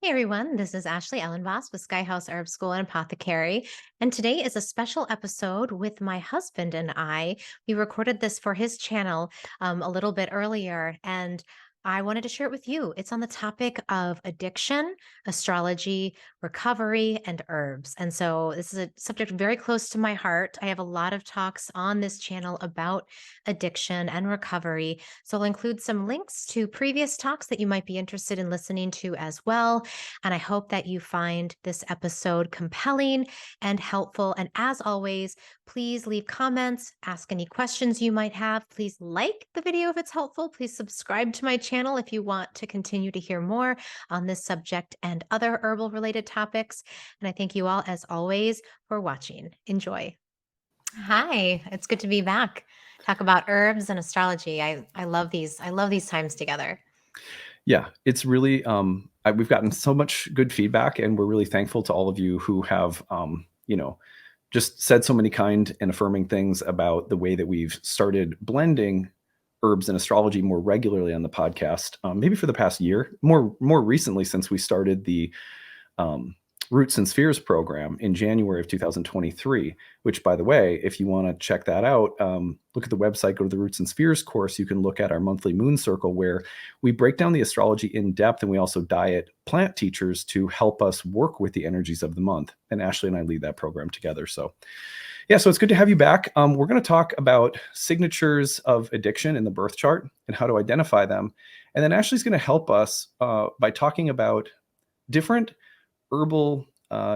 Hey everyone, this is Ashley Ellenboss with Skyhouse Herb School and Apothecary. And today is a special episode with my husband and I. We recorded this for his channel a little bit earlier, and I wanted to share it with you. It's on the topic of addiction, astrology, recovery, and herbs. And so this is a subject very close to my heart. I have a lot of talks on this channel about addiction and recovery. So I'll include some links to previous talks that you might be interested in listening to as well. And I hope that you find this episode compelling and helpful. And as always, please leave comments, ask any questions you might have. Please like the video if it's helpful. Please subscribe to my channel if you want to continue to hear more on this subject and other herbal related topics. And I thank you all, as always, for watching. Enjoy. Hi, it's good to be back. Talk about herbs and astrology. I love these. I love these times together. Yeah, it's really we've gotten so much good feedback, and we're really thankful to all of you who have just said so many kind and affirming things about the way that we've started blending herbs and astrology more regularly on the podcast. Maybe for the past year, more recently since we started the um, Roots and Spheres program in January of 2023, which, by the way, if you want to check that out, look at the website, go to the Roots and Spheres course. You can look at our monthly moon circle where we break down the astrology in depth, and we also diet plant teachers to help us work with the energies of the month. And Ashley and I lead that program together. So yeah, so it's good to have you back. We're going to talk about signatures of addiction in the birth chart and how to identify them. And then Ashley's going to help us by talking about different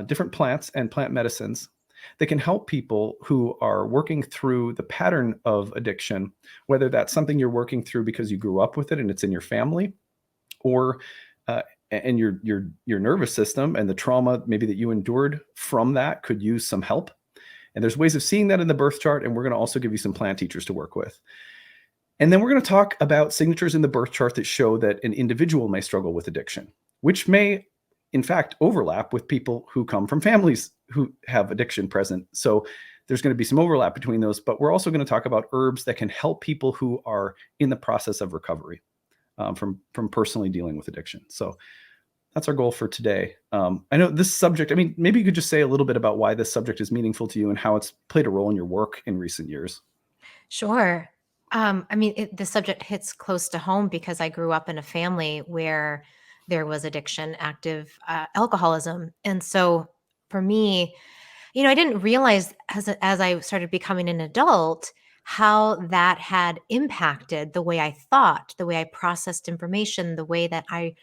different plants and plant medicines that can help people who are working through the pattern of addiction, whether that's something you're working through because you grew up with it and it's in your family, or and your nervous system and the trauma maybe that you endured from that could use some help. And there's ways of seeing that in the birth chart, and we're going to also give you some plant teachers to work with. And then we're going to talk about signatures in the birth chart that show that an individual may struggle with addiction, which may in fact overlap with people who come from families who have addiction present. So there's going to be some overlap between those, but we're also going to talk about herbs that can help people who are in the process of recovery from personally dealing with addiction. So that's our goal for today. I know this subject, I mean, maybe you could just say a little bit about why this subject is meaningful to you and how it's played a role in your work in recent years. Sure. The subject hits close to home because I grew up in a family where there was addiction, active alcoholism. And so for me, I didn't realize as I started becoming an adult how that had impacted the way I thought, the way I processed information, the way that I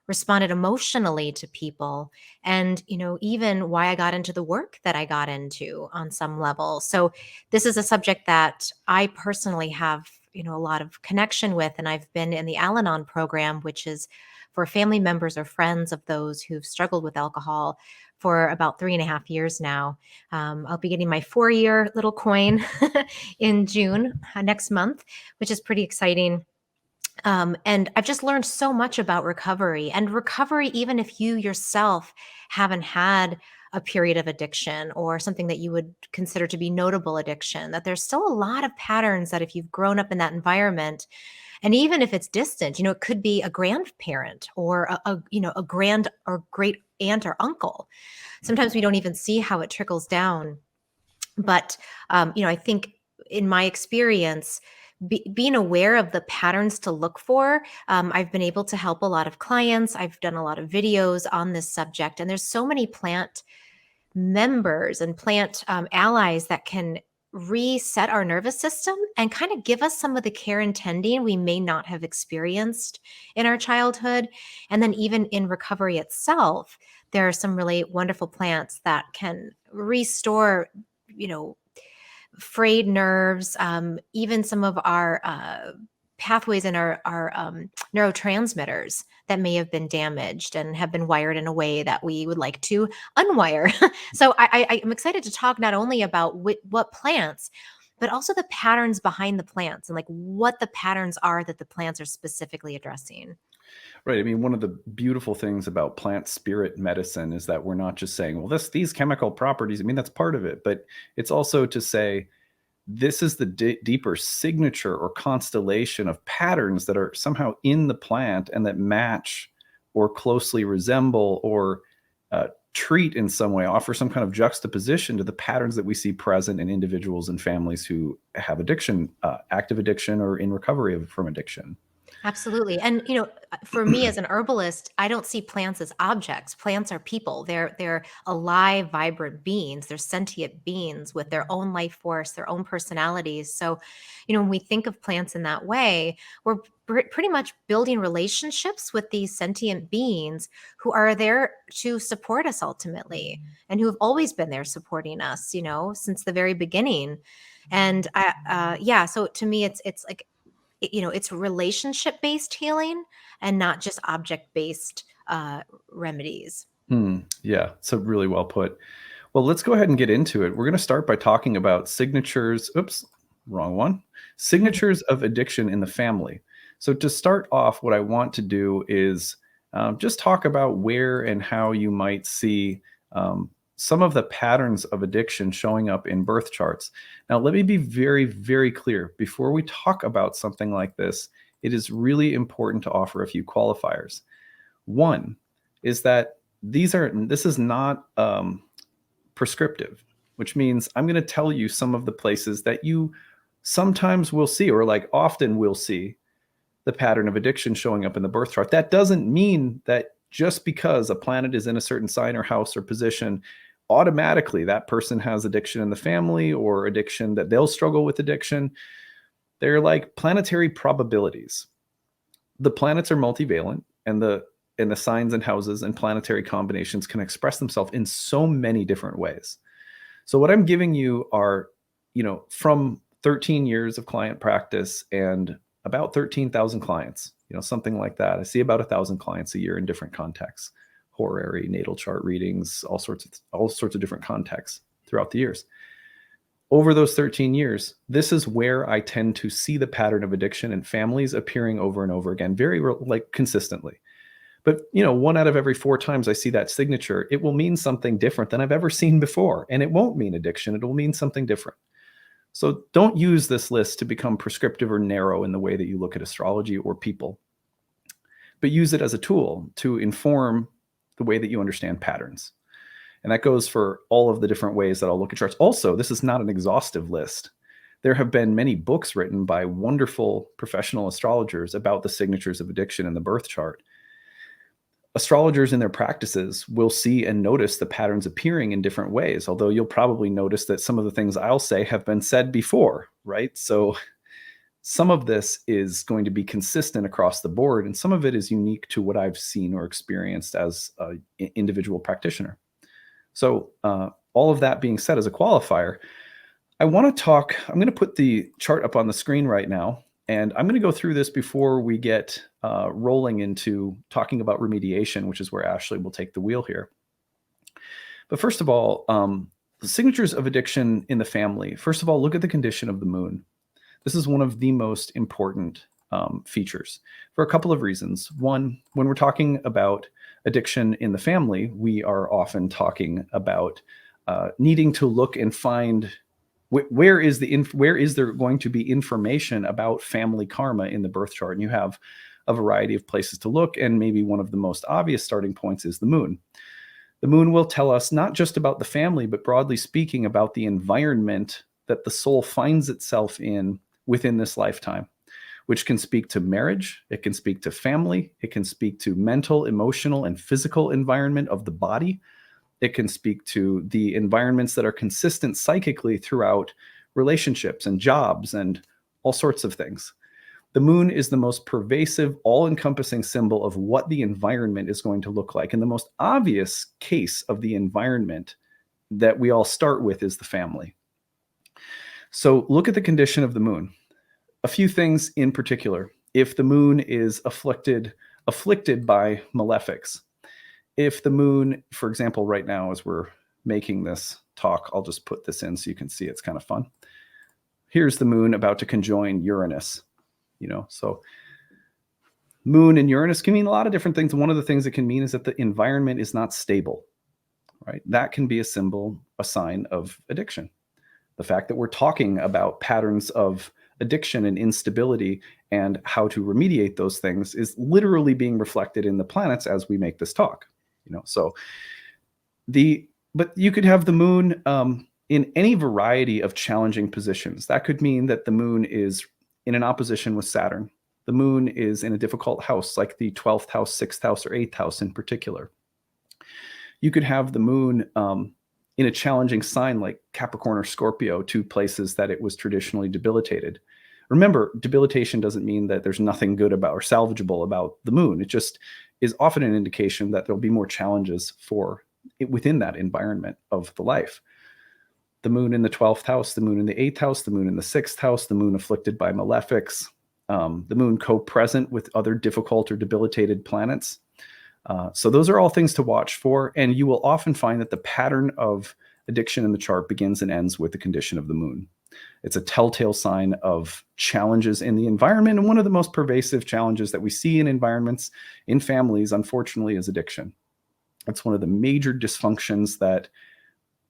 responded emotionally to people, and even why I got into the work that I got into on some level. So this is a subject that I personally have a lot of connection with, and I've been in the Al-Anon program, which is for family members or friends of those who've struggled with alcohol, for about 3.5 years now. I'll be getting my 4-year little coin in June next month, which is pretty exciting. And I've just learned so much about recovery, and recovery, even if you yourself haven't had a period of addiction or something that you would consider to be notable addiction, that there's still a lot of patterns that if you've grown up in that environment, and even if it's distant, it could be a grandparent or a grand or great aunt or uncle. Sometimes we don't even see how it trickles down. But I think in my experience, being aware of the patterns to look for, I've been able to help a lot of clients. I've done a lot of videos on this subject, and there's so many plant members and plant allies that can reset our nervous system and kind of give us some of the care and tending we may not have experienced in our childhood. And then even in recovery itself, there are some really wonderful plants that can restore, you know, frayed nerves, even some of our pathways in our neurotransmitters that may have been damaged and have been wired in a way that we would like to unwire. So I'm excited to talk not only about what plants, but also the patterns behind the plants and like what the patterns are that the plants are specifically addressing. Right. I mean, one of the beautiful things about plant spirit medicine is that we're not just saying, well, these chemical properties, I mean, that's part of it, but it's also to say, this is the deeper signature or constellation of patterns that are somehow in the plant and that match or closely resemble or treat in some way, offer some kind of juxtaposition to the patterns that we see present in individuals and families who have addiction, active addiction, or in recovery from addiction. Absolutely. And for me as an herbalist, I don't see plants as objects. Plants are people. They're alive, vibrant beings. They're sentient beings with their own life force, their own personalities. So, when we think of plants in that way, we're pretty much building relationships with these sentient beings who are there to support us ultimately and who have always been there supporting us, since the very beginning. And yeah, so to me, it's like it's relationship based healing and not just object based remedies. Yeah, so really well put. Well, let's go ahead and get into it. We're going to start by talking about signatures. Oops, wrong one. Signatures of addiction in the family. So, to start off, what I want to do is just talk about where and how you might see some of the patterns of addiction showing up in birth charts. Now, let me be very, very clear. Before we talk about something like this, it is really important to offer a few qualifiers. One is that this is not prescriptive, which means I'm going to tell you some of the places that you sometimes will see, or like often will see, the pattern of addiction showing up in the birth chart. That doesn't mean that just because a planet is in a certain sign or house or position, automatically that person has addiction in the family or addiction, that they'll struggle with addiction. They're like planetary probabilities. The planets are multivalent, and the signs and houses and planetary combinations can express themselves in so many different ways. So what I'm giving you are, from 13 years of client practice and about 13,000 clients, something like that. I see about 1,000 clients a year in different contexts, horary, natal chart readings, all sorts of different contexts throughout the years. Over those 13 years, this is where I tend to see the pattern of addiction in families appearing over and over again, very consistently. But 1 out of every 4 times I see that signature, it will mean something different than I've ever seen before. And it won't mean addiction. It will mean something different. So don't use this list to become prescriptive or narrow in the way that you look at astrology or people, but use it as a tool to inform the way that you understand patterns. And that goes for all of the different ways that I'll look at charts. Also, this is not an exhaustive list. There have been many books written by wonderful professional astrologers about the signatures of addiction in the birth chart. Astrologers in their practices will see and notice the patterns appearing in different ways, although you'll probably notice that some of the things I'll say have been said before, right? So some of this is going to be consistent across the board, and some of it is unique to what I've seen or experienced as an individual practitioner. So all of that being said, as a qualifier, I'm going to put the chart up on the screen right now, and I'm going to go through this before we get rolling into talking about remediation, which is where Ashley will take the wheel here. But first of all, the signatures of addiction in the family. First of all, look at the condition of the moon. This is one of the most important features for a couple of reasons. One, when we're talking about addiction in the family, we are often talking about needing to look and find where is there going to be information about family karma in the birth chart. And you have a variety of places to look, and maybe one of the most obvious starting points is the moon. The moon will tell us not just about the family, but broadly speaking, about the environment that the soul finds itself in within this lifetime, which can speak to marriage, it can speak to family, it can speak to mental, emotional, and physical environment of the body. It can speak to the environments that are consistent psychically throughout relationships and jobs and all sorts of things. The moon is the most pervasive, all-encompassing symbol of what the environment is going to look like. And the most obvious case of the environment that we all start with is the family. So look at the condition of the moon. A few things in particular. If the moon is afflicted by malefics, if the moon, for example, right now as we're making this talk, I'll just put this in so you can see it's kind of fun. Here's the moon about to conjoin Uranus, so moon and Uranus can mean a lot of different things. One of the things it can mean is that the environment is not stable, right? That can be a sign of addiction. The fact that we're talking about patterns of addiction and instability and how to remediate those things is literally being reflected in the planets as we make this talk. So but you could have the moon in any variety of challenging positions. That could mean that the moon is in an opposition with Saturn. The moon is in a difficult house, like the 12th house, 6th house, or 8th house in particular. You could have the moon in a challenging sign like Capricorn or Scorpio, two places that it was traditionally debilitated. Remember, debilitation doesn't mean that there's nothing good about or salvageable about the moon. It just is often an indication that there'll be more challenges for it within that environment of the life. The moon in the 12th house, the moon in the 8th house, the moon in the 6th house, the moon afflicted by malefics, the moon co-present with other difficult or debilitated planets. So those are all things to watch for, and you will often find that the pattern of addiction in the chart begins and ends with the condition of the moon. It's a telltale sign of challenges in the environment, and one of the most pervasive challenges that we see in environments, in families, unfortunately, is addiction. It's one of the major dysfunctions that,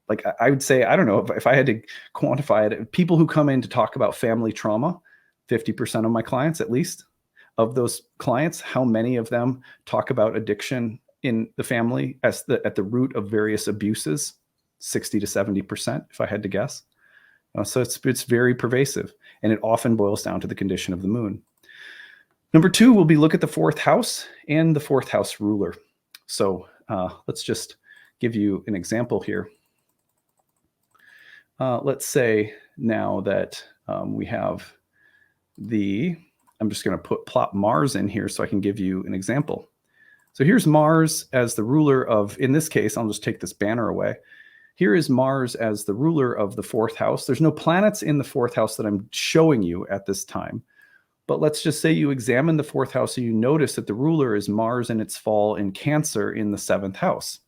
like, I would say, I don't know, if I had to quantify it, people who come in to talk about family trauma, 50% of my clients at least, of those clients, how many of them talk about addiction in the family as at the root of various abuses? 60 to 70%, if I had to guess. So it's very pervasive, and it often boils down to the condition of the moon. Number two will be look at the 4th house and the 4th house ruler. So let's just give you an example here. Let's say now that we have I'm just going to plot Mars in here so I can give you an example. So here's Mars as the ruler of, in this case, I'll just take this banner away. Here is Mars as the ruler of the 4th house. There's no planets in the 4th house that I'm showing you at this time. But let's just say you examine the 4th house and you notice that the ruler is Mars in its fall in Cancer in the 7th house.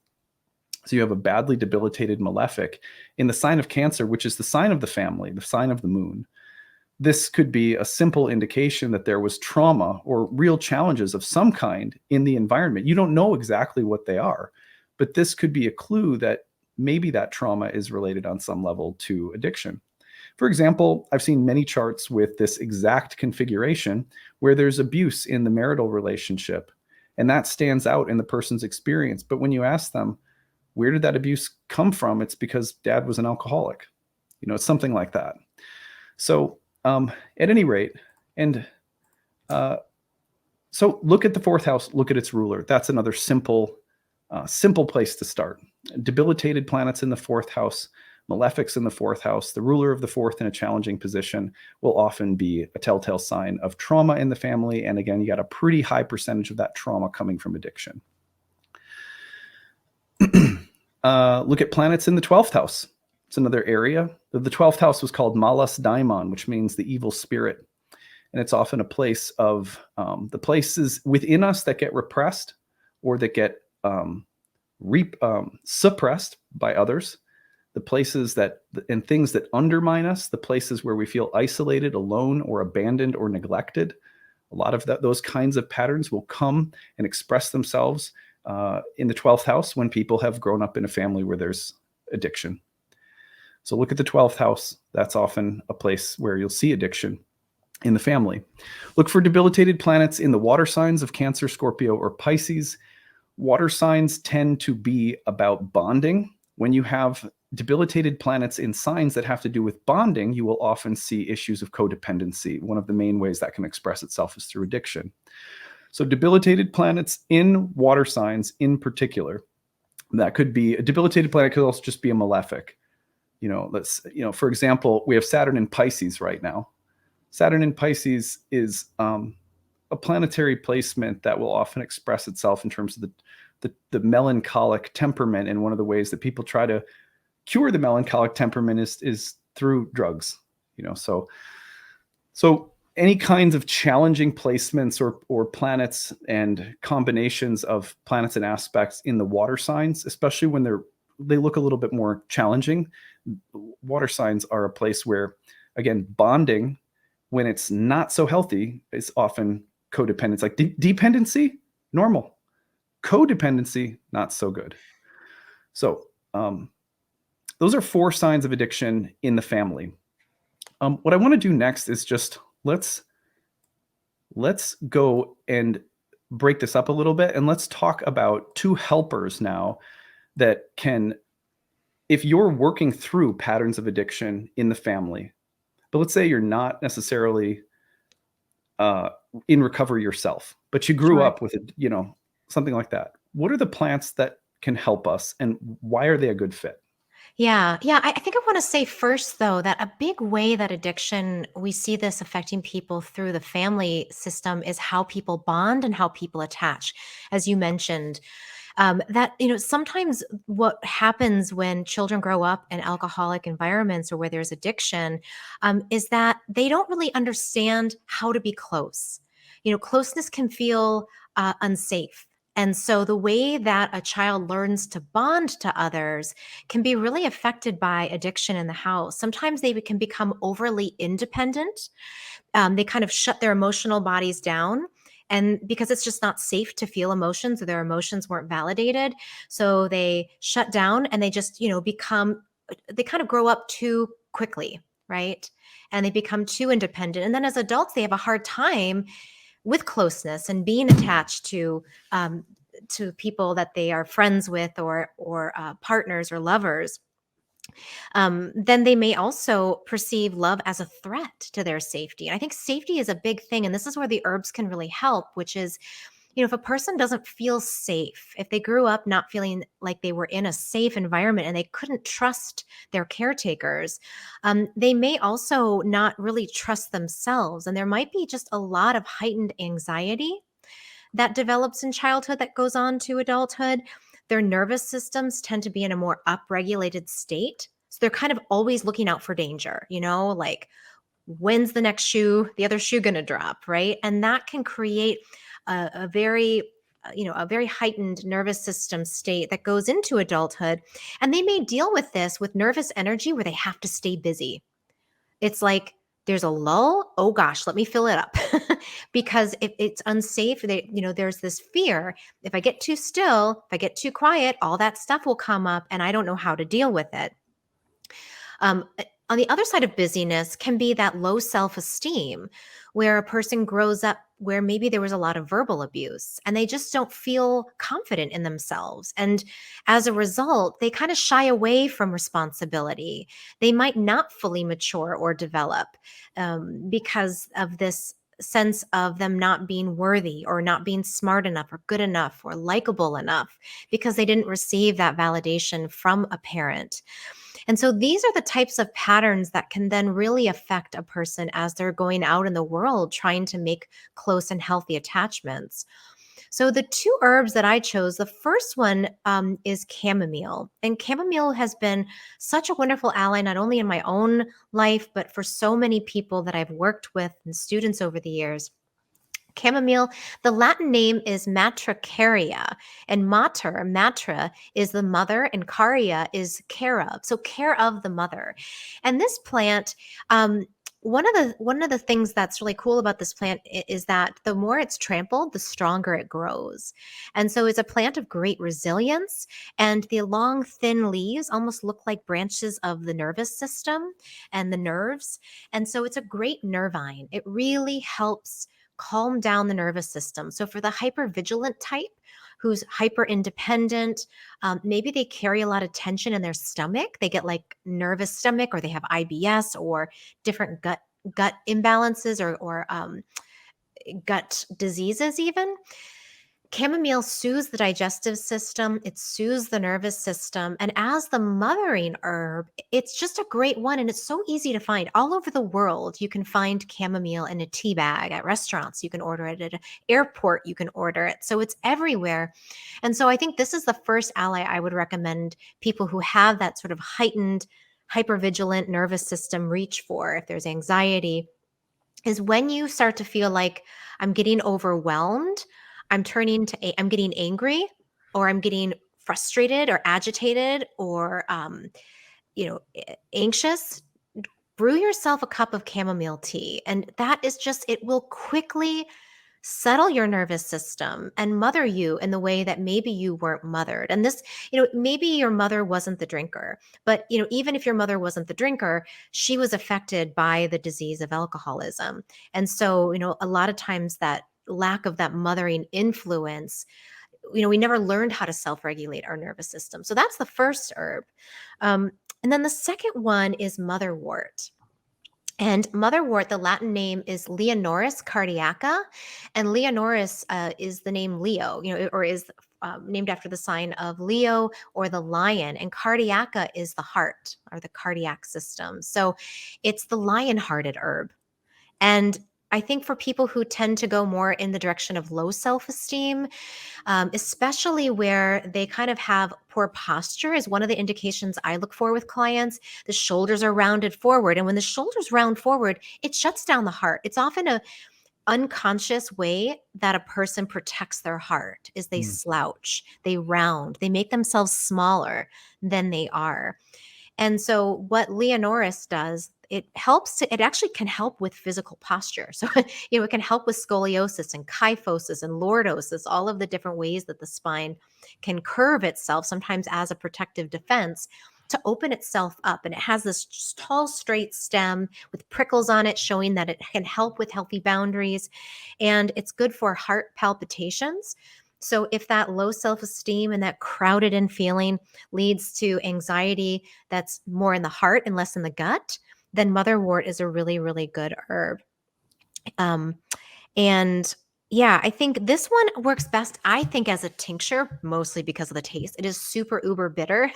So you have a badly debilitated malefic in the sign of Cancer, which is the sign of the family, the sign of the moon. This could be a simple indication that there was trauma or real challenges of some kind in the environment. You don't know exactly what they are, but this could be a clue that maybe that trauma is related on some level to addiction. For example, I've seen many charts with this exact configuration where there's abuse in the marital relationship, and that stands out in the person's experience. But when you ask them, where did that abuse come from? It's because dad was an alcoholic. It's something like that. So at any rate, and so look at the 4th house, look at its ruler. That's another simple place to start. Debilitated planets in the 4th house, malefics in the 4th house, the ruler of the 4th in a challenging position will often be a telltale sign of trauma in the family. And again, you got a pretty high percentage of that trauma coming from addiction. Look at planets in the 12th house. It's another area. The 12th house was called Malas Daimon, which means the evil spirit. And it's often a place of the places within us that get repressed or that get suppressed by others, the places that and things that undermine us, the places where we feel isolated, alone, or abandoned or neglected. A lot of those kinds of patterns will come and express themselves in the 12th house when people have grown up in a family where there's addiction. So look at the 12th house. That's often a place where you'll see addiction in the family. Look for debilitated planets in the water signs of Cancer, Scorpio, or Pisces. Water signs tend to be about bonding. When you have debilitated planets in signs that have to do with bonding, you will often see issues of codependency. One of the main ways that can express itself is through addiction. So debilitated planets in water signs in particular, that could be a debilitated planet, could also just be a malefic. For example, we have Saturn in Pisces right now. Saturn in Pisces is a planetary placement that will often express itself in terms of the melancholic temperament. And one of the ways that people try to cure the melancholic temperament is through drugs. So any kinds of challenging placements or planets and combinations of planets and aspects in the water signs, especially when they look a little bit more challenging. Water signs are a place where, again, bonding, when it's not so healthy, is often codependence. Like dependency, normal. Codependency, not so good. So those are 4 signs of addiction in the family. What I want to do next is just let's go and break this up a little bit, and let's talk about two helpers now that can, if you're working through patterns of addiction in the family, but let's say you're not necessarily uh, in recovery yourself, but you grew Sure. up with it, something like that. What are the plants that can help us, and why are they a good fit? Yeah. Yeah. I think I want to say first, though, that a big way that addiction, we see this affecting people through the family system is how people bond and how people attach. As you mentioned, that sometimes what happens when children grow up in alcoholic environments or where there's addiction, is that they don't really understand how to be close. Closeness can feel unsafe. And so the way that a child learns to bond to others can be really affected by addiction in the house. Sometimes they can become overly independent. They kind of shut their emotional bodies down, and because it's just not safe to feel emotions, or their emotions weren't validated, so they shut down and they just become, they kind of grow up too quickly, right? And they become too independent, and then as adults they have a hard time with closeness and being attached um, to people that they are friends with, or partners or lovers. Then they may also perceive love as a threat to their safety. And I think safety is a big thing. And this is where the herbs can really help, which is, if a person doesn't feel safe, if they grew up not feeling like they were in a safe environment and they couldn't trust their caretakers, they may also not really trust themselves. And there might be just a lot of heightened anxiety that develops in childhood that goes on to adulthood. Their nervous systems tend to be in a more upregulated state. So they're kind of always looking out for danger, like when's the other shoe going to drop, right? And that can create a very a very heightened nervous system state that goes into adulthood. And they may deal with this with nervous energy where they have to stay busy. It's like there's a lull. Oh gosh, let me fill it up. Because if it's unsafe, there's this fear. If I get too still, if I get too quiet, all that stuff will come up and I don't know how to deal with it. On the other side of busyness can be that low self esteem, where a person grows up where maybe there was a lot of verbal abuse and they just don't feel confident in themselves. And as a result, they kind of shy away from responsibility. They might not fully mature or develop, because of this sense of them not being worthy or not being smart enough or good enough or likable enough, because they didn't receive that validation from a parent. And so these are the types of patterns that can then really affect a person as they're going out in the world trying to make close and healthy attachments. So the two herbs that I chose, the first one is chamomile. And chamomile has been such a wonderful ally, not only in my own life, but for so many people that I've worked with and students over the years. Chamomile, the Latin name is Matricaria, and matra is the mother, and caria is care of. So care of the mother. And this plant, one of the things that's really cool about this plant is that the more it's trampled, the stronger it grows. And so it's a plant of great resilience, and the long, thin leaves almost look like branches of the nervous system and the nerves. And so it's a great nervine. It really helps calm down the nervous system. So for the hypervigilant type, who's hyper independent, maybe they carry a lot of tension in their stomach. They get like nervous stomach, or they have IBS, or different gut imbalances, or gut diseases even. Chamomile soothes the digestive system, it soothes the nervous system. And as the mothering herb, it's just a great one. And it's so easy to find all over the world. You can find chamomile in a tea bag at restaurants. You can order it at an airport. You can order it. So it's everywhere. And so I think this is the first ally I would recommend people who have that sort of heightened, hypervigilant nervous system reach for if there's anxiety, is when you start to feel like I'm getting overwhelmed, I'm getting angry, or I'm getting frustrated or agitated, or anxious. Brew yourself a cup of chamomile tea, and that is just, it will quickly settle your nervous system and mother you in the way that maybe you weren't mothered. And this, maybe your mother wasn't the drinker, but, even if your mother wasn't the drinker, she was affected by the disease of alcoholism. And so, a lot of times that lack of that mothering influence, we never learned how to self-regulate our nervous system. So that's the first herb. And then the second one is motherwort. And motherwort, the Latin name is Leonoris cardiaca, and Leonoris is the name Leo, or is named after the sign of Leo or the lion, and cardiaca is the heart or the cardiac system. So it's the lion-hearted herb. And I think for people who tend to go more in the direction of low self-esteem, especially where they kind of have poor posture, is one of the indications I look for with clients. The shoulders are rounded forward. And when the shoulders round forward, it shuts down the heart. It's often a unconscious way that a person protects their heart is they Mm, slouch, they round, they make themselves smaller than they are. And so what Leonoris does, it actually can help with physical posture. So, it can help with scoliosis and kyphosis and lordosis, all of the different ways that the spine can curve itself, sometimes as a protective defense, to open itself up. And it has this tall, straight stem with prickles on it, showing that it can help with healthy boundaries. And it's good for heart palpitations. So if that low self-esteem and that crowded in feeling leads to anxiety that's more in the heart and less in the gut, then motherwort is a really, really good herb. Um, and yeah, I think this one works best, I think, as a tincture, mostly because of the taste. It is super uber bitter.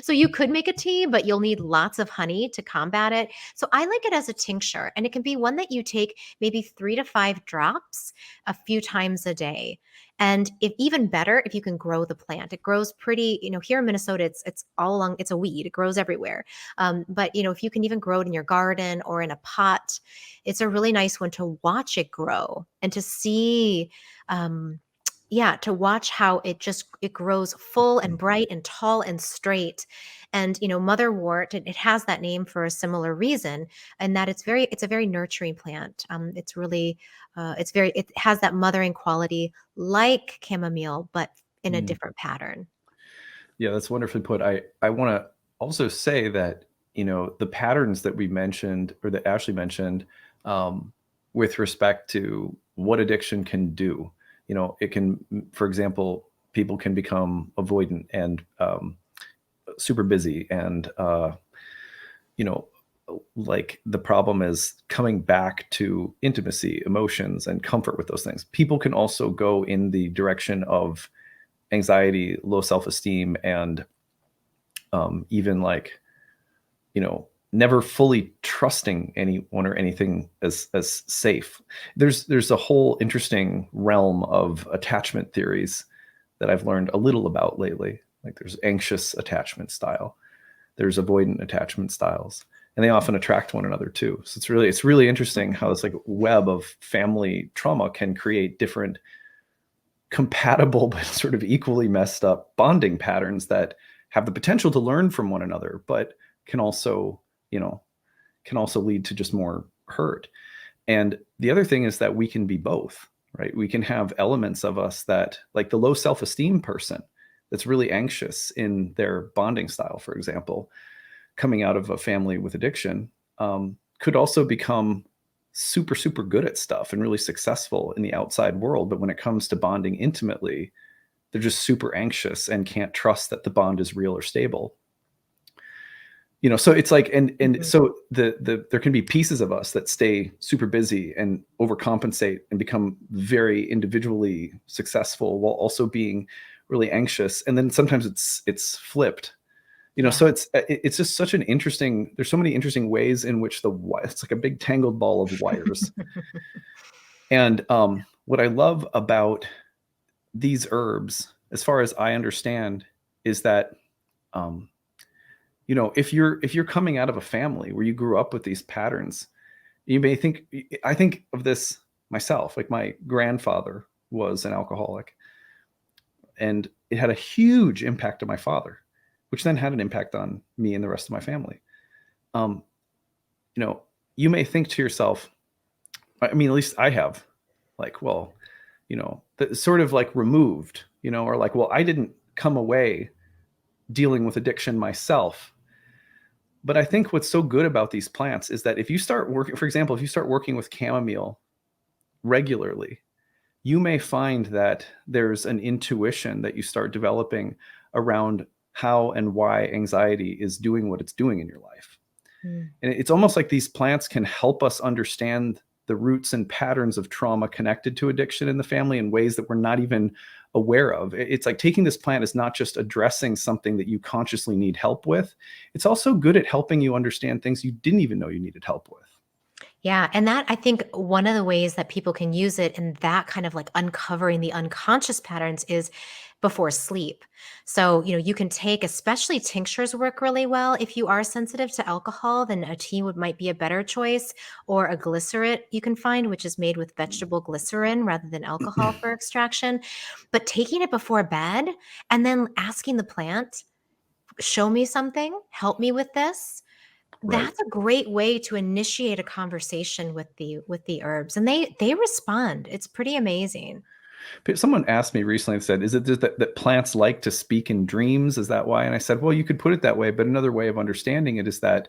So you could make a tea, but you'll need lots of honey to combat it. So I like it as a tincture, and it can be one that you take maybe 3 to 5 drops a few times a day. And if even better, if you can grow the plant, it grows pretty. Here in Minnesota, it's all along. It's a weed. It grows everywhere. But if you can even grow it in your garden or in a pot, it's a really nice one to watch it grow and to see. Yeah, to watch how it grows full and bright and tall and straight. And motherwort, it has that name for a similar reason, and that it's a very nurturing plant. It's really it has that mothering quality like chamomile, but in a mm. different pattern. Yeah, that's wonderfully put. I want to also say that, the patterns that we mentioned or that Ashley mentioned, um, with respect to what addiction can do, it can, for example, people can become avoidant and super busy, and you know, like the problem is coming back to intimacy, emotions, and comfort with those things. People can also go in the direction of anxiety, low self-esteem, and even like, never fully trusting anyone or anything as safe. There's a whole interesting realm of attachment theories that I've learned a little about lately. Like there's anxious attachment style, there's avoidant attachment styles, and they often attract one another too. So it's really interesting how this like web of family trauma can create different compatible but sort of equally messed up bonding patterns that have the potential to learn from one another, but can also, you know, can also lead to just more hurt. And the other thing is that we can be both, right? We can have elements of us that, like the low self-esteem person that's really anxious in their bonding style, for example, coming out of a family with addiction, could also become super, super good at stuff and really successful in the outside world. But when it comes to bonding intimately, they're just super anxious and can't trust that the bond is real or stable. So it's like, and Mhm. so there can be pieces of us that stay super busy and overcompensate and become very individually successful while also being really anxious. And then sometimes it's flipped. So Yeah. it's just such an interesting, there's so many interesting ways in which it's like a big tangled ball of wires. And what I love about these herbs, as far as I understand, is that um, if you're coming out of a family where you grew up with these patterns, you may think, I think of this myself, like my grandfather was an alcoholic, and it had a huge impact on my father, which then had an impact on me and the rest of my family. Um, you know, you may think to yourself, I mean, at least I have, Like, well, sort of like removed, or like, well, I didn't come away dealing with addiction myself. But I think what's so good about these plants is that if you start working, for example, if you start working with chamomile regularly, you may find that there's an intuition that you start developing around how and why anxiety is doing what it's doing in your life. Mm. And it's almost like these plants can help us understand the roots and patterns of trauma connected to addiction in the family in ways that we're not even aware of. It's like taking this plant is not just addressing something that you consciously need help with. It's also good at helping you understand things you didn't even know you needed help with. Yeah, and that I think one of the ways that people can use it in that kind of like uncovering the unconscious patterns is before sleep. So, you can take, especially tinctures work really well. If you are sensitive to alcohol, then a tea might be a better choice, or a glycerin you can find, which is made with vegetable glycerin rather than alcohol for extraction. But taking it before bed and then asking the plant, show me something, help me with this. Right. That's a great way to initiate a conversation with the herbs, and they respond. It's pretty amazing. But someone asked me recently and said, is it just that plants like to speak in dreams? Is that why? And I said, well, you could put it that way. But another way of understanding it is that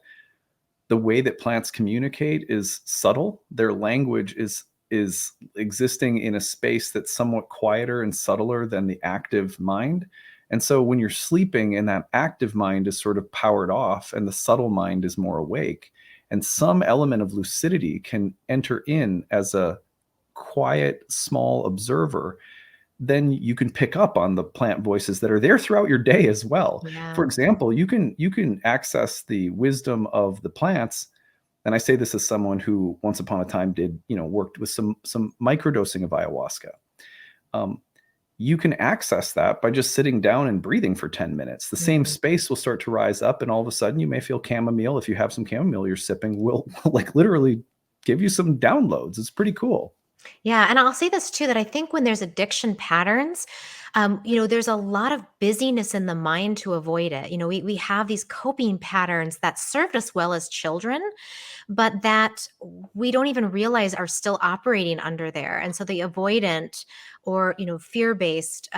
the way that plants communicate is subtle. Their language is existing in a space that's somewhat quieter and subtler than the active mind. And so when you're sleeping and that active mind is sort of powered off and the subtle mind is more awake, and some element of lucidity can enter in as a quiet, small observer, then you can pick up on the plant voices that are there throughout your day as well. For Yeah. example, you can access the wisdom of the plants. And I say this as someone who once upon a time did, worked with some microdosing of ayahuasca. Um, you can access that by just sitting down and breathing for 10 minutes. The same Mhm. space will start to rise up, and all of a sudden you may feel chamomile. If you have some chamomile you're sipping, will like literally give you some downloads. It's pretty cool. Yeah, and I'll say this too, that I think when there's addiction patterns, there's a lot of busyness in the mind to avoid it. We have these coping patterns that served us well as children, but that we don't even realize are still operating under there. And so the avoidant or, fear-based,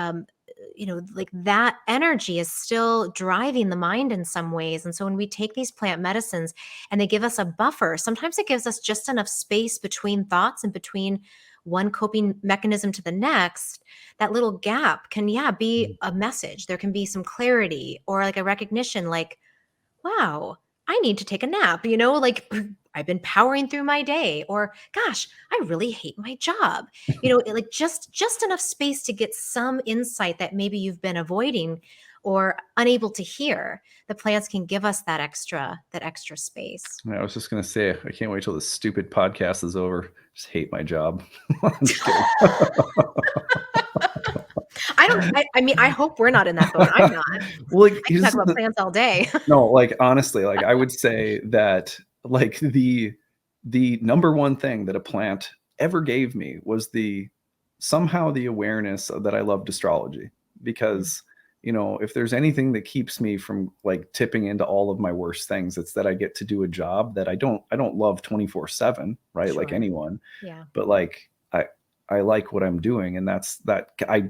like that energy is still driving the mind in some ways. And so when we take these plant medicines and they give us a buffer, sometimes it gives us just enough space between thoughts and between one coping mechanism to the next. That little gap can, yeah, be a message. There can be some clarity or like a recognition, like, wow, I need to take a nap, like I've been powering through my day, or gosh, I really hate my job. Like just enough space to get some insight that maybe you've been avoiding or unable to hear. The plants can give us that extra space. I was just gonna say, I can't wait till this stupid podcast is over. Just hate my job. I'm just kidding. I mean, I hope we're not in that boat. I'm not. Well, like I can talk here's about the plants all day. no, like honestly, like I would say that like the number one thing that a plant ever gave me was the somehow the awareness that I loved astrology. Because if there's anything that keeps me from like tipping into all of my worst things, it's that I get to do a job that I don't love 24/7, right? Like Sure. anyone, Yeah. but like I like what I'm doing, and that's that I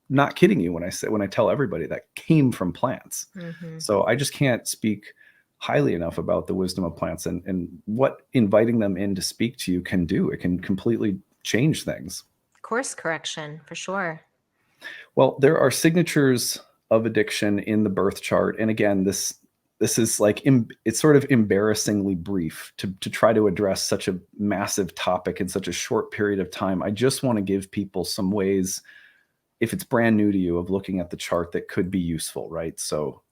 not kidding you when I tell everybody that came from plants. Hmm. So I just can't speak highly enough about the wisdom of plants and what inviting them in to speak to you can do. It can completely change things. Course correction for sure. Well, there are signatures of addiction in the birth chart, and again, this is like it's sort of embarrassingly brief to try to address such a massive topic in such a short period of time. I just want to give people some ways, if it's brand new to you, of looking at the chart that could be useful, right? So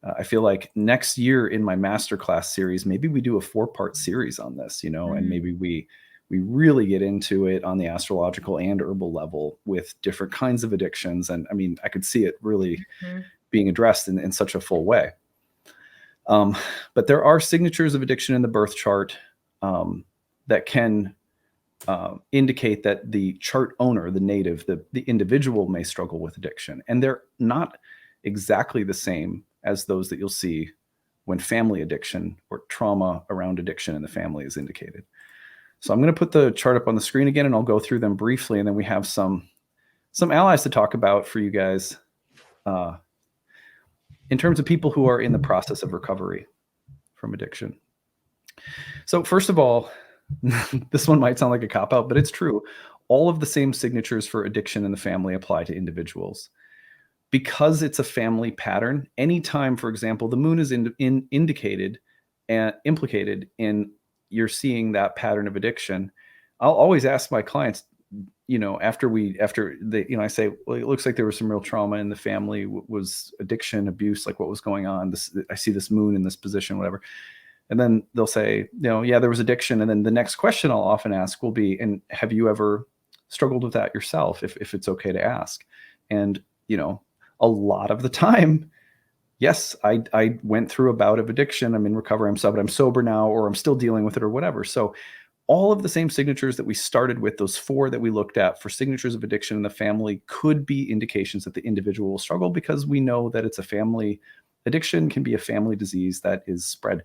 I feel like next year in my masterclass series, maybe we do a 4-part series on this, and Mm. maybe we really get into it on the astrological and herbal level with different kinds of addictions. And I mean, I could see it really Mhm. being addressed in such a full way. Um, but there are signatures of addiction in the birth chart that can indicate that the chart owner, the native, the individual may struggle with addiction. And they're not exactly the same as those that you'll see when family addiction or trauma around addiction in the family is indicated. So I'm going to put the chart up on the screen again, and I'll go through them briefly, and then we have some allies to talk about for you guys in terms of people who are in the process of recovery from addiction. So first of all, this one might sound like a cop-out, but it's true. All of the same signatures for addiction in the family apply to individuals. Because it's a family pattern, anytime, for example, the moon is indicated and implicated in you're seeing that pattern of addiction, I'll always ask my clients, after I say, well, it looks like there was some real trauma in the family. Was addiction, abuse, like what was going on? I see this moon in this position, whatever. And then they'll say, yeah, there was addiction. And then the next question I'll often ask will be, and have you ever struggled with that yourself, if it's okay to ask? And, a lot of the time, yes, I went through a bout of addiction. I'm in recovery. But I'm sober now, or I'm still dealing with it, or whatever. So all of the same signatures that we started with, those 4 that we looked at for signatures of addiction in the family, could be indications that the individual will struggle, because we know that it's a family addiction, can be a family disease that is spread.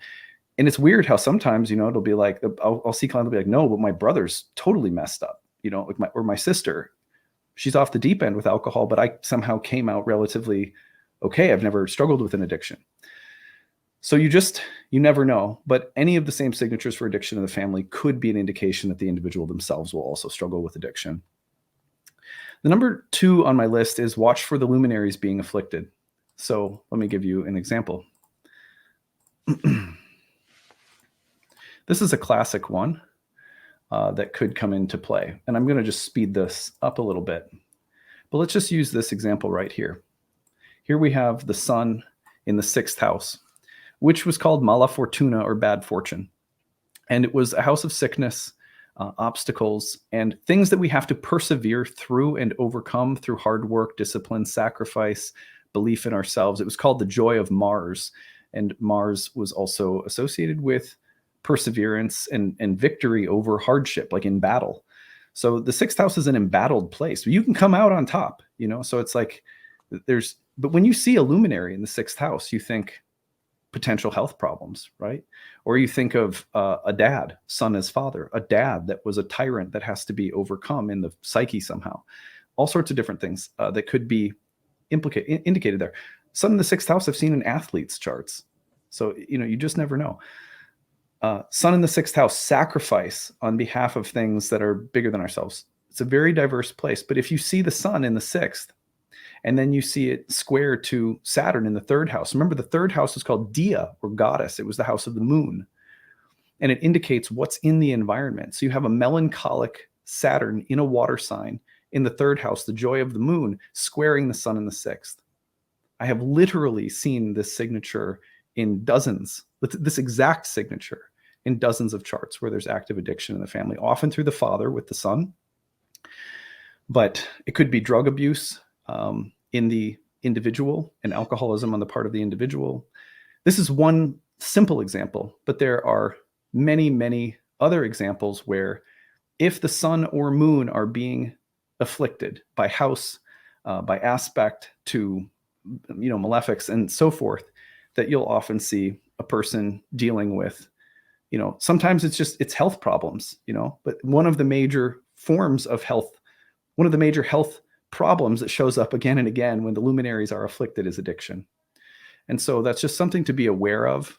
And it's weird how sometimes, it'll be like, I'll see clients will be like, no, but my brother's totally messed up, like my sister, she's off the deep end with alcohol, but I somehow came out relatively okay. I've never struggled with an addiction. So you never know, but any of the same signatures for addiction in the family could be an indication that the individual themselves will also struggle with addiction. The number 2 on my list is watch for the luminaries being afflicted. So let me give you an example. This is a classic one that could come into play. And I'm going to just speed this up a little bit. But let's just use this example right here. Here we have the sun in the 6th house, which was called mala fortuna, or bad fortune. And it was a house of sickness, obstacles, and things that we have to persevere through and overcome through hard work, discipline, sacrifice, belief in ourselves. It was called the joy of Mars. And Mars was also associated with perseverance and victory over hardship, like in battle. So the 6th house is an embattled place. You can come out on top, so it's like but when you see a luminary in the 6th house, you think potential health problems, right? Or you think of a dad, son as father, a dad that was a tyrant that has to be overcome in the psyche somehow. All sorts of different things that could be indicated there. Sun in the 6th house I've seen in athletes' charts. So, you just never know. Sun in the 6th house, sacrifice on behalf of things that are bigger than ourselves. It's a very diverse place. But if you see the sun in the 6th, and then you see it square to Saturn in the 3rd house. Remember, the 3rd house is called Dia, or goddess. It was the house of the moon. And it indicates what's in the environment. So you have a melancholic Saturn in a water sign in the 3rd house, the joy of the moon, squaring the sun in the 6th. I have literally seen this signature in dozens, this exact signature in dozens of charts where there's active addiction in the family, often through the father with the son. But it could be drug abuse in the individual and alcoholism on the part of the individual. This is one simple example, but there are many, many other examples where if the sun or moon are being afflicted by house, by aspect to, malefics and so forth, that you'll often see a person dealing with, sometimes it's health problems, but one of the major forms of health, one of the major health problems that shows up again and again when the luminaries are afflicted is addiction. And so that's just something to be aware of,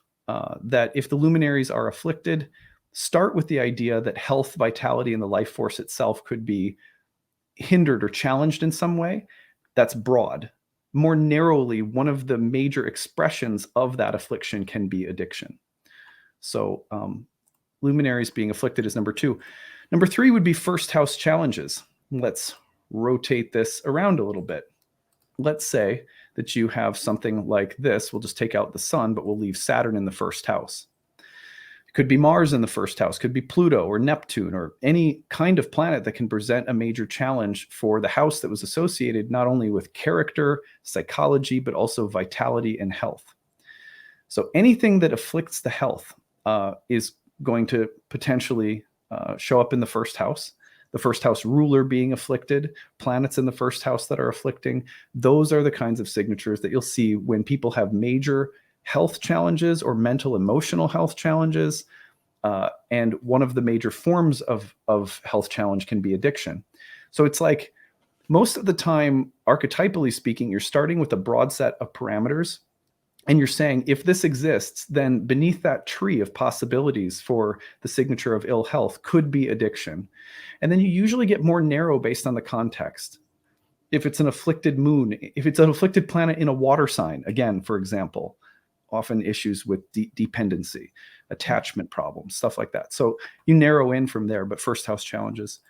that if the luminaries are afflicted, start with the idea that health, vitality, and the life force itself could be hindered or challenged in some way. That's broad. More narrowly, one of the major expressions of that affliction can be addiction. So luminaries being afflicted is number 2. Number 3 would be 1st house challenges. Let's rotate this around a little bit. Let's say that you have something like this. We'll just take out the sun, but we'll leave Saturn in the 1st house. It could be Mars in the 1st house, could be Pluto or Neptune or any kind of planet that can present a major challenge for the house that was associated not only with character, psychology, but also vitality and health. So anything that afflicts the health is going to potentially show up in the 1st house. The 1st house ruler being afflicted, planets in the 1st house that are afflicting. Those are the kinds of signatures that you'll see when people have major health challenges or mental, emotional health challenges. And one of the major forms of health challenge can be addiction. So it's like most of the time, archetypally speaking, you're starting with a broad set of parameters. And you're saying, if this exists, then beneath that tree of possibilities for the signature of ill health could be addiction. And then you usually get more narrow based on the context. If it's an afflicted moon, if it's an afflicted planet in a water sign, again, for example, often issues with dependency, attachment problems, stuff like that. So you narrow in from there, but first house challenges.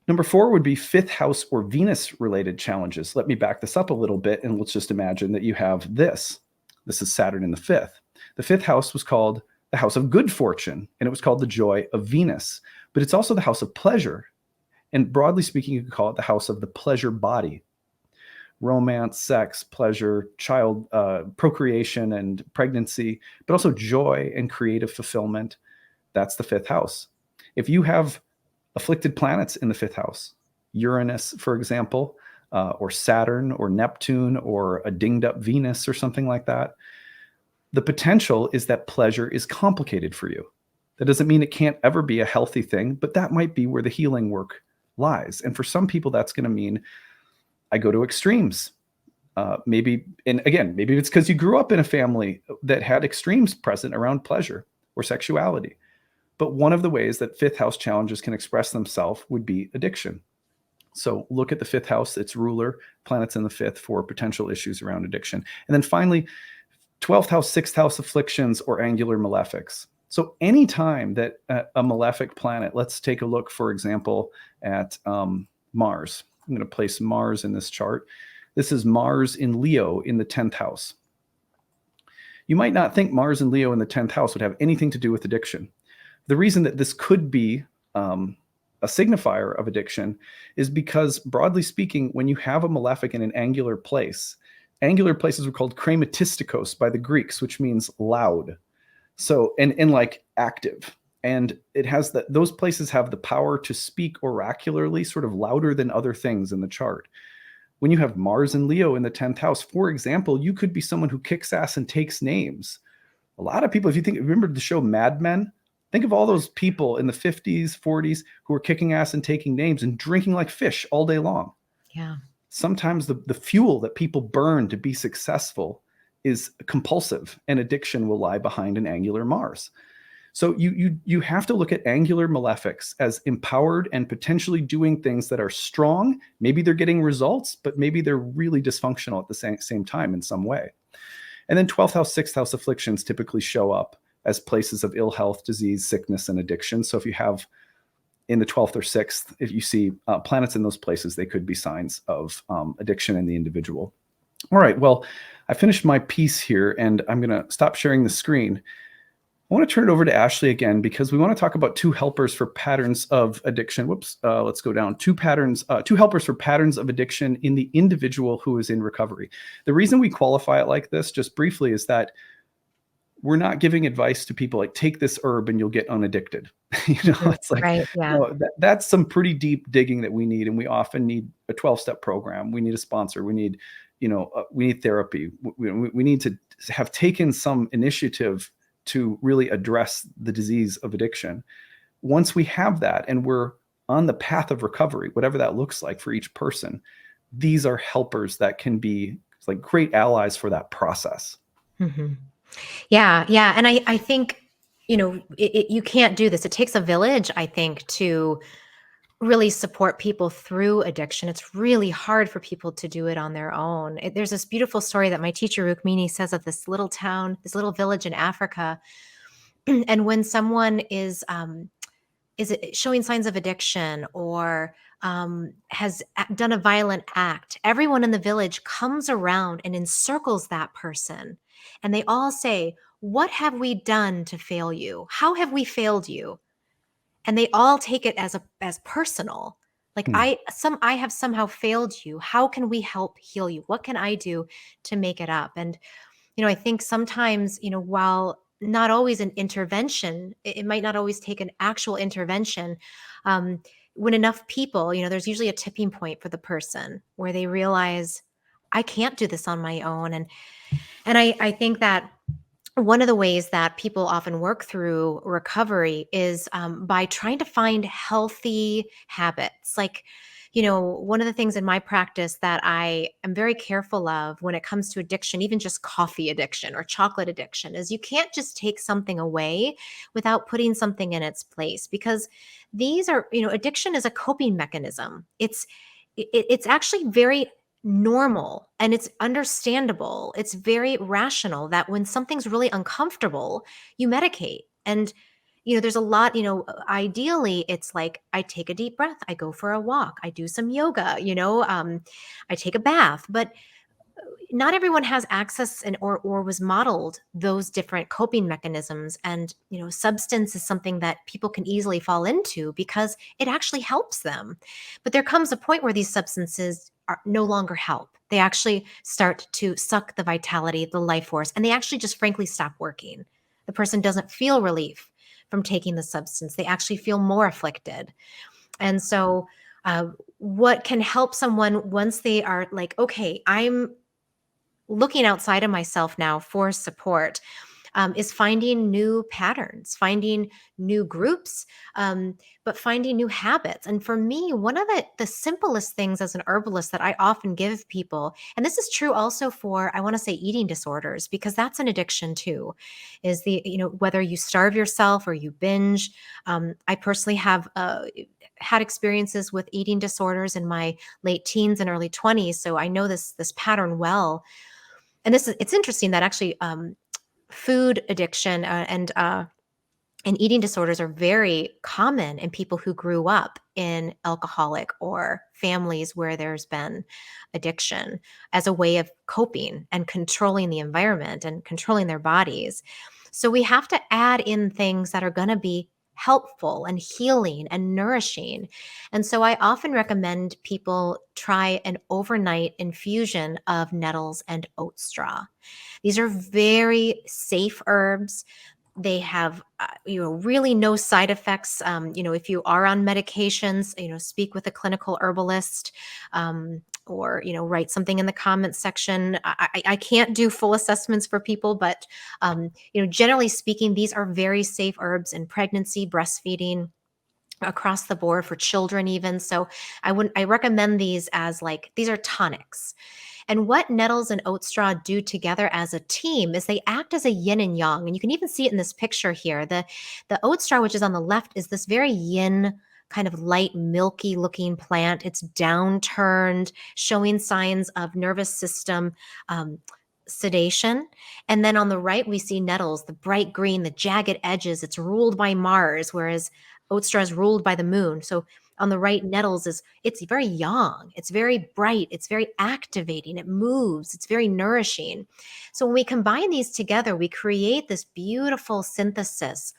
Number 4 would be fifth house or Venus related challenges. Let me back this up a little bit and let's just imagine that you have this. This is Saturn in the fifth. The fifth house was called the house of good fortune, and it was called the joy of Venus. But it's also the house of pleasure. And broadly speaking, you could call it the house of the pleasure body. Romance, sex, pleasure, child procreation and pregnancy, but also joy and creative fulfillment. That's the fifth house. If you have afflicted planets in the fifth house, Uranus, for example, or Saturn or Neptune or a dinged up Venus or something like that, the potential is that pleasure is complicated for you. That doesn't mean it can't ever be a healthy thing, but that might be where the healing work lies. And for some people, that's going to mean I go to extremes. Maybe, and again, maybe it's because you grew up in a family that had extremes present around pleasure or sexuality. But one of the ways that fifth house challenges can express themselves would be addiction. So look at the fifth house, its ruler, planets in the fifth for potential issues around addiction. And then finally, 12th house, sixth house afflictions or angular malefics. So anytime that a malefic planet, let's take a look, for example, at Mars. I'm going to place Mars in this chart. This is Mars in Leo in the 10th house. You might not think Mars in Leo in the 10th house would have anything to do with addiction. The reason that this could be a signifier of addiction is because, broadly speaking, when you have a malefic in an angular place, angular places were called krematistikos by the Greeks, which means loud. So, and like active. And it has that, those places have the power to speak oracularly, sort of louder than other things in the chart. When you have Mars and Leo in the 10th house, for example, you could be someone who kicks ass and takes names. A lot of people, if you think, remember the show Mad Men? Think of all those people in the 50s, 40s who were kicking ass and taking names and drinking like fish all day long. Yeah. Sometimes the fuel that people burn to be successful is compulsive, and addiction will lie behind an angular Mars. So you have to look at angular malefics as empowered and potentially doing things that are strong. Maybe they're getting results, but maybe they're really dysfunctional at the same time in some way. And then 12th house, 6th house afflictions typically show up as places of ill health, disease, sickness, and addiction. So if you have in the 12th or 6th, if you see planets in those places, they could be signs of addiction in the individual. All right, well, I finished my piece here, and I'm going to stop sharing the screen. I want to turn it over to Ashley again because we want to talk about two helpers for patterns of addiction. Whoops, let's go down. Two helpers for patterns of addiction in the individual who is in recovery. The reason we qualify it like this, just briefly, is that we're not giving advice to people like take this herb and you'll get unaddicted. It's like, Right. Yeah. that's some pretty deep digging that we need, and we often need a 12-step program. We need a sponsor. We need, we need therapy. We need to have taken some initiative to really address the disease of addiction. Once we have that and we're on the path of recovery, whatever that looks like for each person, these are helpers that can be like great allies for that process. Mm-hmm. Yeah. Yeah. And I think, you can't do this. It takes a village, I think, to really support people through addiction. It's really hard for people to do it on their own. There's this beautiful story that my teacher Rukmini says of this little town, this little village in Africa. And when someone is it showing signs of addiction or has done a violent act, everyone in the village comes around and encircles that person. And they all say, "What have we done to fail you? How have we failed you?" And they all take it as personal. Like I have somehow failed you. How can we help heal you? What can I do to make it up? And I think sometimes, while not always an intervention, it might not always take an actual intervention. When enough people, there's usually a tipping point for the person where they realize I can't do this on my own. And I think that one of the ways that people often work through recovery is by trying to find healthy habits. Like, one of the things in my practice that I am very careful of when it comes to addiction, even just coffee addiction or chocolate addiction, is you can't just take something away without putting something in its place, because these are, addiction is a coping mechanism. It's actually very normal and it's understandable. It's very rational that when something's really uncomfortable, you medicate. And there's a lot, ideally it's like I take a deep breath, I go for a walk, I do some yoga, I take a bath. But not everyone has access or was modeled those different coping mechanisms. And substance is something that people can easily fall into because it actually helps them. But there comes a point where these substances no longer help. They actually start to suck the vitality, the life force, and they actually just frankly stop working. The person doesn't feel relief from taking the substance. They actually feel more afflicted. And so what can help someone once they are like, okay, I'm looking outside of myself now for support, is finding new patterns, finding new groups, but finding new habits. And for me, one of the simplest things as an herbalist that I often give people, and this is true also for, I want to say, eating disorders, because that's an addiction too, is whether you starve yourself or you binge. I personally have had experiences with eating disorders in my late teens and early 20s, so I know this pattern well. And it's interesting that actually food addiction and eating disorders are very common in people who grew up in alcoholic or families where there's been addiction, as a way of coping and controlling the environment and controlling their bodies. So we have to add in things that are going to be helpful and healing and nourishing. And so I often recommend people try an overnight infusion of nettles and oat straw. These are very safe herbs. They have, really no side effects. If you are on medications, speak with a clinical herbalist, or write something in the comments section. I can't do full assessments for people, but generally speaking, these are very safe herbs in pregnancy, breastfeeding, across the board for children even. So I recommend these as, like, these are tonics. And what nettles and oat straw do together as a team is they act as a yin and yang. And you can even see it in this picture here. The oat straw, which is on the left, is this very yin, kind of light, milky looking plant. It's downturned, showing signs of nervous system sedation. And then on the right, we see nettles, the bright green, the jagged edges. It's ruled by Mars, whereas oat straw is ruled by the moon. So on the right, nettles it's very yang, it's very bright, it's very activating, it moves, it's very nourishing. So when we combine these together, we create this beautiful synthesis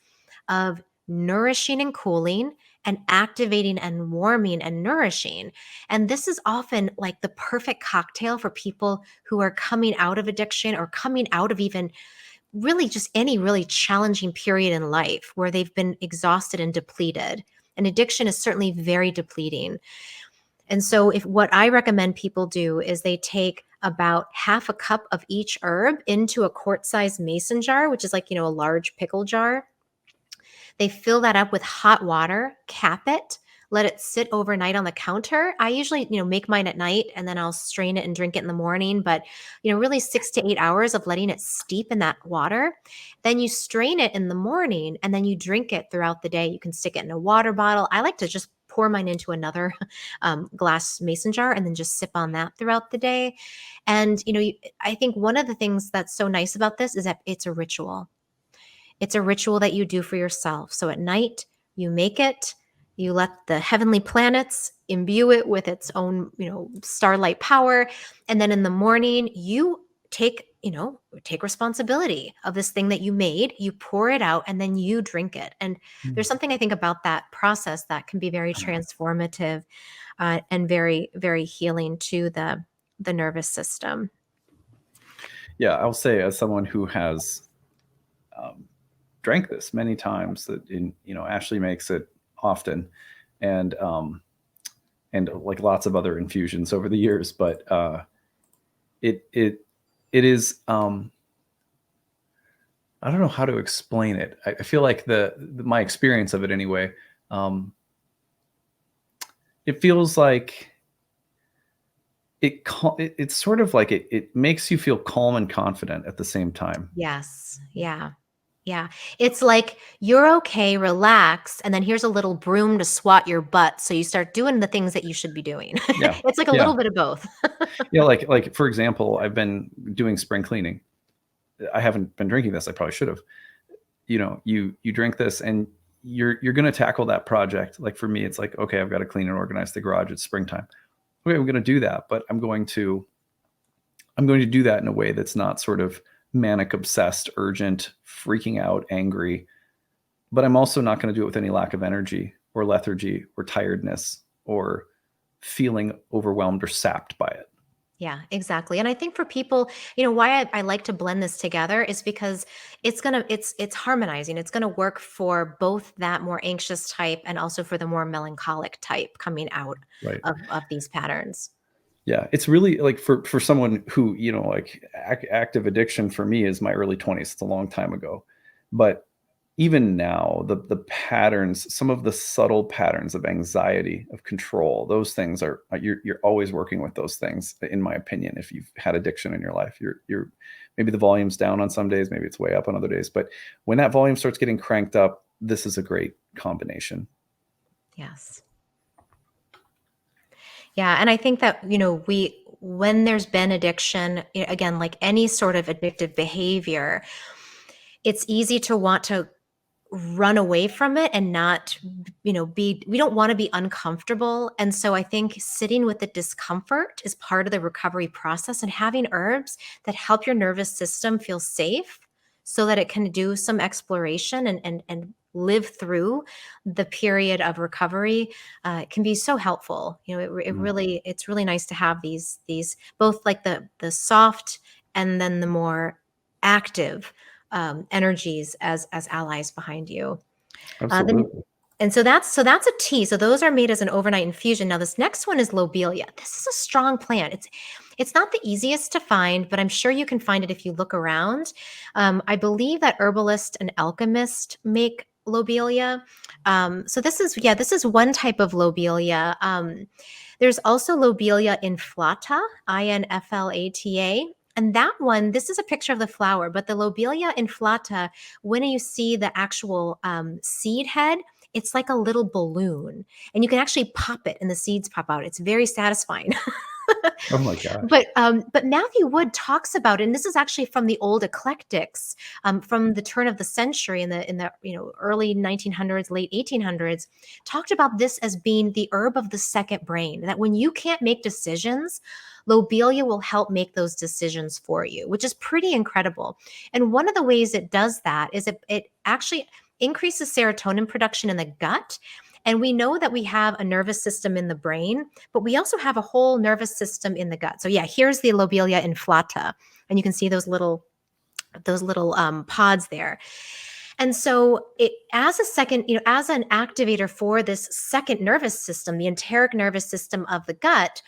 of nourishing and cooling and activating and warming and nourishing. And this is often like the perfect cocktail for people who are coming out of addiction or coming out of even really just any really challenging period in life where they've been exhausted and depleted. And addiction is certainly very depleting. And so if what I recommend people do is they take about half a cup of each herb into a quart-sized mason jar, which is like, a large pickle jar. They fill that up with hot water, cap it, let it sit overnight on the counter. I usually, make mine at night and then I'll strain it and drink it in the morning. But, really 6 to 8 hours of letting it steep in that water. Then you strain it in the morning and then you drink it throughout the day. You can stick it in a water bottle. I like to just pour mine into another glass mason jar and then just sip on that throughout the day. And, I think one of the things that's so nice about this is that it's a ritual. It's a ritual that you do for yourself. So at night, you make it, you let the heavenly planets imbue it with its own, starlight power. And then in the morning, you take responsibility of this thing that you made, you pour it out, and then you drink it. And there's something I think about that process that can be very transformative, and very, very healing to the nervous system. Yeah, I'll say, as someone who has um, drank this many times, that Ashley makes it often, and like lots of other infusions over the years, but it is I don't know how to explain it. I feel like my experience of it anyway. Um, it feels like it's sort of like it makes you feel calm and confident at the same time. Yes. Yeah. Yeah. It's like you're okay, relax, and then here's a little broom to swat your butt so you start doing the things that you should be doing. Yeah. It's like a Yeah. little bit of both. Yeah, like for example, I've been doing spring cleaning. I haven't been drinking this. I probably should have. You drink this and you're going to tackle that project. Like for me, it's like, okay, I've got to clean and organize the garage. It's springtime. Okay, I'm going to do that, but I'm going to do that in a way that's not sort of manic, obsessed, urgent, freaking out, angry. But I'm also not going to do it with any lack of energy or lethargy or tiredness or feeling overwhelmed or sapped by it. Yeah, exactly. And I think for people, why I like to blend this together is because it's harmonizing. It's gonna work for both that more anxious type and also for the more melancholic type coming out Right. of these patterns. Yeah, it's really like for someone who, like active addiction for me is my early 20s. It's a long time ago. But even now, the patterns, some of the subtle patterns of anxiety, of control, those things are you're always working with those things, in my opinion. If you've had addiction in your life, you're maybe the volume's down on some days, maybe it's way up on other days. But when that volume starts getting cranked up, this is a great combination. Yes. Yeah, and I think that, when there's been addiction, again, like any sort of addictive behavior, it's easy to want to run away from it and not, we don't want to be uncomfortable. And so I think sitting with the discomfort is part of the recovery process, and having herbs that help your nervous system feel safe so that it can do some exploration and live through the period of recovery can be so helpful. Mm, It's really nice to have these both like the soft and then the more active energies as allies behind you. Then absolutely. and so that's a tea. So those are made as an overnight infusion. Now this next one is lobelia. This is a strong plant. It's not the easiest to find, but I'm sure you can find it if you look around. I believe that herbalist and alchemist make lobelia. So this is one type of lobelia. There's also lobelia inflata, inflata. And that one, this is a picture of the flower, but the lobelia inflata, when you see the actual seed head, it's like a little balloon, and you can actually pop it, and the seeds pop out. It's very satisfying. Oh my gosh. But Matthew Wood talks about it, and this is actually from the old eclectics, from the turn of the century in the early 1900s, late 1800s, talked about this as being the herb of the second brain. That when you can't make decisions, lobelia will help make those decisions for you, which is pretty incredible. And one of the ways it does that is it actually increases serotonin production in the gut. And we know that we have a nervous system in the brain, but we also have a whole nervous system in the gut. So yeah, here's the lobelia inflata, and you can see those little pods there. And so it as a second, as an activator for this second nervous system, the enteric nervous system of the gut,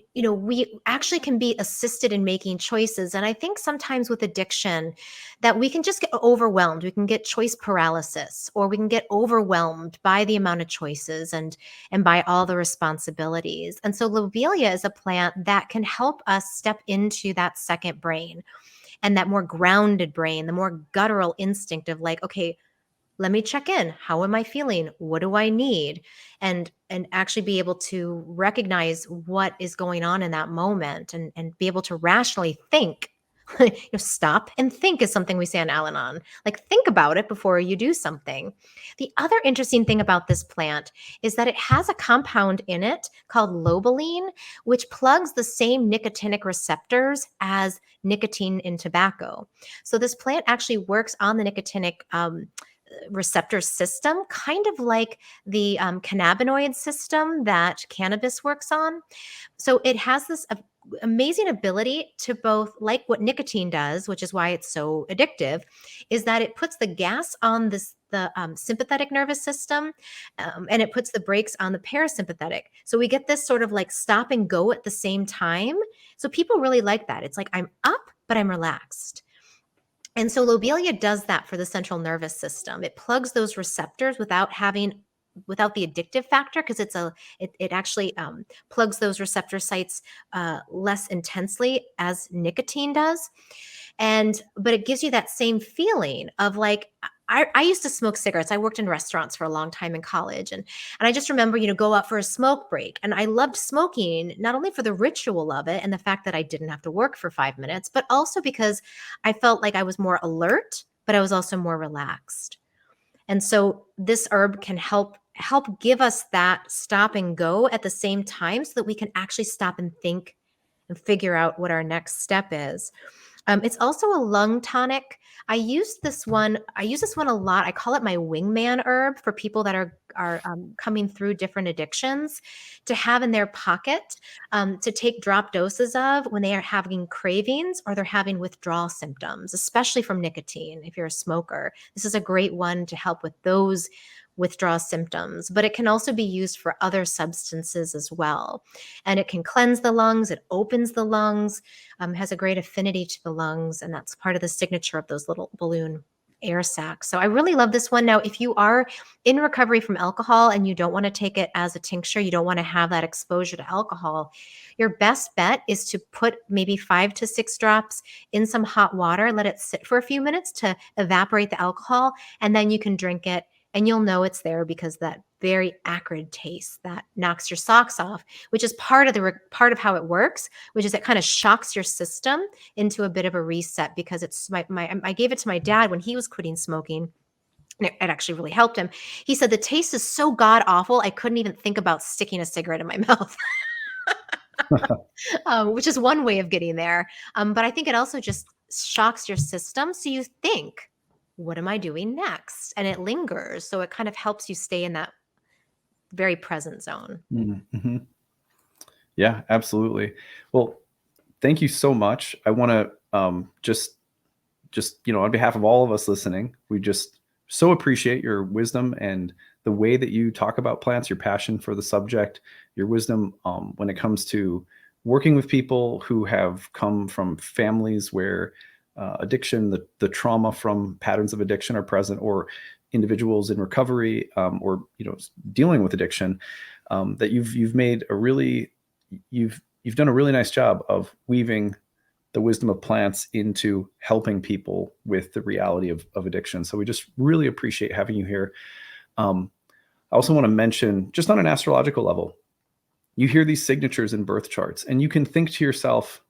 we actually can be assisted in making choices. And I think sometimes with addiction that we can just get overwhelmed. We can get choice paralysis, or we can get overwhelmed by the amount of choices and by all the responsibilities. And so lobelia is a plant that can help us step into that second brain and that more grounded brain, the more guttural instinct of like, okay, let me check in. How am I feeling? What do I need? And actually be able to recognize what is going on in that moment and be able to rationally think. Stop and think is something we say on Al-Anon. Like think about it before you do something. The other interesting thing about this plant is that it has a compound in it called lobeline, which plugs the same nicotinic receptors as nicotine in tobacco. So this plant actually works on the nicotinic receptor system, kind of like the cannabinoid system that cannabis works on. So it has this amazing ability to both, like what nicotine does, which is why it's so addictive, is that it puts the gas on the sympathetic nervous system, and it puts the brakes on the parasympathetic. So we get this sort of like stop and go at the same time. So people really like that. It's like I'm up, but I'm relaxed. And so lobelia does that for the central nervous system. It plugs those receptors without the addictive factor, because it actually plugs those receptor sites less intensely as nicotine does. But it gives you that same feeling of like, I used to smoke cigarettes. I worked in restaurants for a long time in college. And I just remember, go out for a smoke break. And I loved smoking, not only for the ritual of it and the fact that I didn't have to work for 5 minutes, but also because I felt like I was more alert, but I was also more relaxed. And so this herb can help give us that stop and go at the same time, so that we can actually stop and think and figure out what our next step is. It's also a lung tonic. I use this one a lot. I call it my wingman herb for people that are coming through different addictions, to have in their pocket, to take drop doses of when they are having cravings or they're having withdrawal symptoms, especially from nicotine. If you're a smoker, this is a great one to help with those withdrawal symptoms. But it can also be used for other substances as well, and it can cleanse the lungs. It opens the lungs, has a great affinity to the lungs, and that's part of the signature of those little balloon air sacs. So I really love this one. Now, if you are in recovery from alcohol and you don't want to take it as a tincture, you don't want to have that exposure to alcohol, your best bet is to put maybe 5 to 6 drops in some hot water, let it sit for a few minutes to evaporate the alcohol, and then you can drink it. And you'll know it's there because that very acrid taste that knocks your socks off, which is part of how it works, which is it kind of shocks your system into a bit of a reset, because it's I gave it to my dad when he was quitting smoking. And it actually really helped him. He said the taste is so god awful, I couldn't even think about sticking a cigarette in my mouth. Which is one way of getting there. But I think it also just shocks your system. So you think, what am I doing next? And it lingers. So it kind of helps you stay in that very present zone. Mm-hmm. Yeah, absolutely. Well, thank you so much. I want to just on behalf of all of us listening, we just so appreciate your wisdom and the way that you talk about plants, your passion for the subject, your wisdom when it comes to working with people who have come from families where addiction, the trauma from patterns of addiction are present, or individuals in recovery, or dealing with addiction. That you've made a really you've done a really nice job of weaving the wisdom of plants into helping people with the reality of addiction. So we just really appreciate having you here. I also want to mention, just on an astrological level, you hear these signatures in birth charts and you can think to yourself,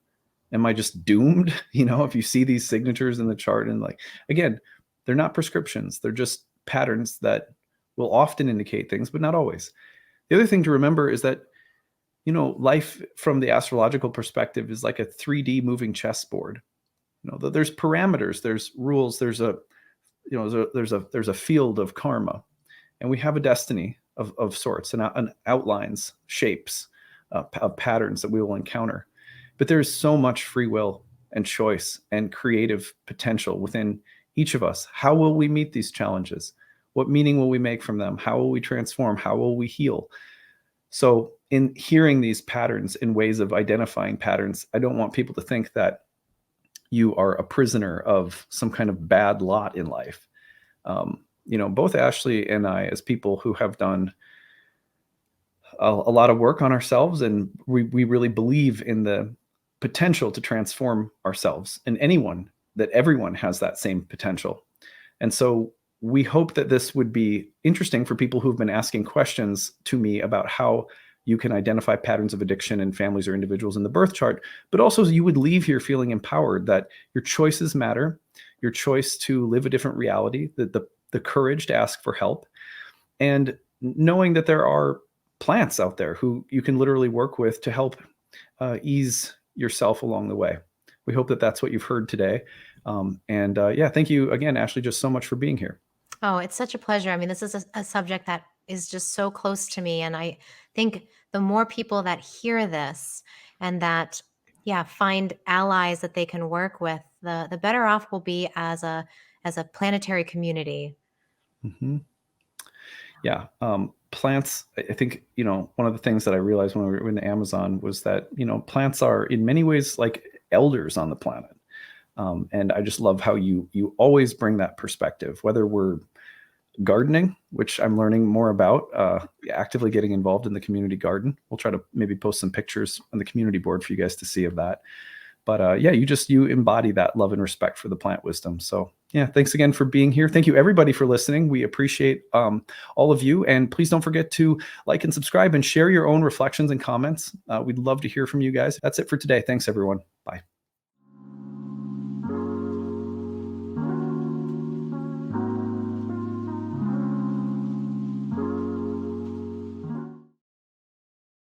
am I just doomed? If you see these signatures in the chart, and like, again, they're not prescriptions. They're just patterns that will often indicate things, but not always. The other thing to remember is that life from the astrological perspective is like a 3D moving chessboard. There's parameters, there's rules, there's a field of karma, and we have a destiny of sorts, and outlines, shapes, of patterns that we will encounter. But there's so much free will and choice and creative potential within each of us. How will we meet these challenges? What meaning will we make from them? How will we transform? How will we heal? So in hearing these patterns, in ways of identifying patterns, I don't want people to think that you are a prisoner of some kind of bad lot in life. Both Ashley and I, as people who have done a lot of work on ourselves, and we really believe in the potential to transform ourselves, and everyone has that same potential. And so we hope that this would be interesting for people who've been asking questions to me about how you can identify patterns of addiction in families or individuals in the birth chart, but also you would leave here feeling empowered that your choices matter, your choice to live a different reality, the courage to ask for help, and knowing that there are plants out there who you can literally work with to help ease yourself along the way. We hope that that's what you've heard today. Thank you again, Ashley, just so much for being here. Oh, it's such a pleasure. I mean, this is a subject that is just so close to me. And I think the more people that hear this and that, yeah, find allies that they can work with, the better off we'll be as a planetary community. Mm-hmm. Yeah. Plants, I think, one of the things that I realized when we were in the Amazon was that, plants are in many ways like elders on the planet. And I just love how you always bring that perspective, whether we're gardening, which I'm learning more about, actively getting involved in the community garden. We'll try to maybe post some pictures on the community board for you guys to see of that. But yeah, you embody that love and respect for the plant wisdom. So yeah, thanks again for being here. Thank you everybody for listening. We appreciate all of you, and please don't forget to like and subscribe and share your own reflections and comments. We'd love to hear from you guys. That's it for today. Thanks everyone. Bye.